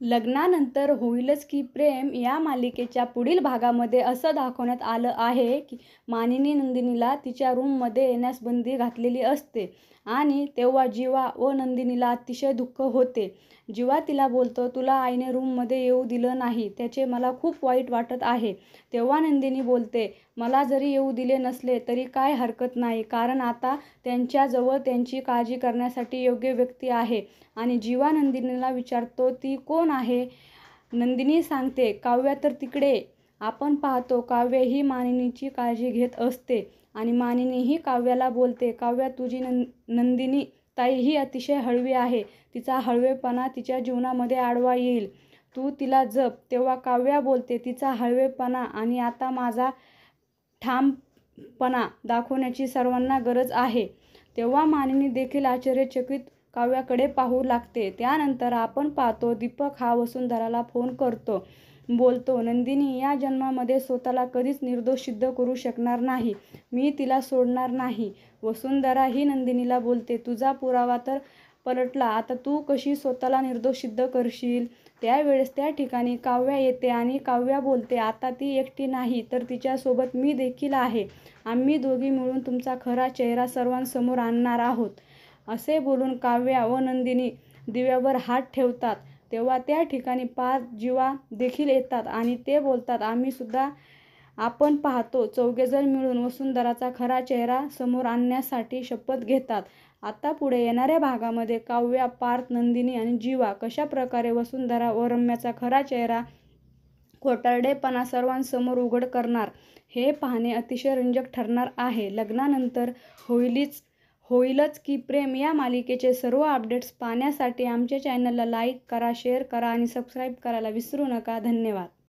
लग्नानंतर होईलच की प्रेम या मालिकेच्या पुढील भागामध्ये असं दाखवण्यात आलं आहे की मानिनी नंदिनीला तिच्या रूममध्ये येण्यास बंदी घातलेली असते आणि तेव्हा जीवा व नंदिनीला अतिशय दुःख होते. जीवा तिला बोलतो, तुला आईने रूममध्ये येऊ दिलं नाही, त्याचे मला खूप वाईट वाटत आहे. तेव्हा नंदिनी बोलते, मला जरी येऊ दिले नसले तरी काय हरकत नाही, कारण आता त्यांच्याजवळ त्यांची काळजी करण्यासाठी योग्य व्यक्ती आहे. आणि जीवा नंदिनीला विचारतो, ती कोण आहे? नंदिनी सांगते, काव्या तर तिकडे. आपण पाहतो काव्य ही मानिनीची काळजी घेत असते आणि मानिनी ही काव्याला बोलते, काव्या तुझी नंदिनी ताई ही अतिशय हळवी आहे. तिचा हळवेपणा तिच्या जीवनामध्ये आडवा येईल. तू तिला जप. तेव्हा काव्या बोलते, तिचा हळवेपणा आणि आता माझा ठामपणा दाखवण्याची सर्वांना गरज आहे. तेव्हा मानिनी देखील आश्चर्यचकित काव्याकडे पाहू लागते. त्यानंतर आपण पाहतो दीपक हा वसुंधराला फोन करतो. बोलतो, नंदिनी या जन्मामध्ये स्वतःला कधीच निर्दोष सिद्ध करू शकणार नाही. मी तिला सोडणार नाही. वसुंधरा ही नंदिनीला बोलते, तुझा पुरावा तर पलटला, आता तू कशी स्वतःला निर्दोष सिद्ध करशील? त्यावेळेस त्या ठिकाणी काव्या येते आणि काव्या बोलते, आता ती एकटी नाही तर तिच्यासोबत मी देखील आहे. आम्ही दोघी मिळून तुमचा खरा चेहरा सर्वांसमोर आणणार आहोत. असे बोलून काव्या व नंदिनी दिव्यावर हात ठेवतात. तेव्हा त्या ठिकाणी पार्थ, जीवा देखील येतात आणि ते बोलतात, आम्ही सुद्धा. आपण पाहतो चौघेजण मिळून वसुंधराचा खरा चेहरा समोर आणण्यासाठी शपथ घेतात. आता पुढे येणाऱ्या भागामध्ये काव्या, पार्थ, नंदिनी आणि जीवा कशा प्रकारे वसुंधरा व रम्याचा खरा चेहरा, खोटारडेपणा सर्वांसमोर उघड करणार हे पाहणे अतिशय रंजक ठरणार आहे. लग्नानंतर होईलच की प्रेम या मालिकेचे सर्व अपडेट्स पाहण्यासाठी आमच्या चॅनलला लाईक करा, शेअर करा आणि सबस्क्राईब करायला विसरू नका. धन्यवाद.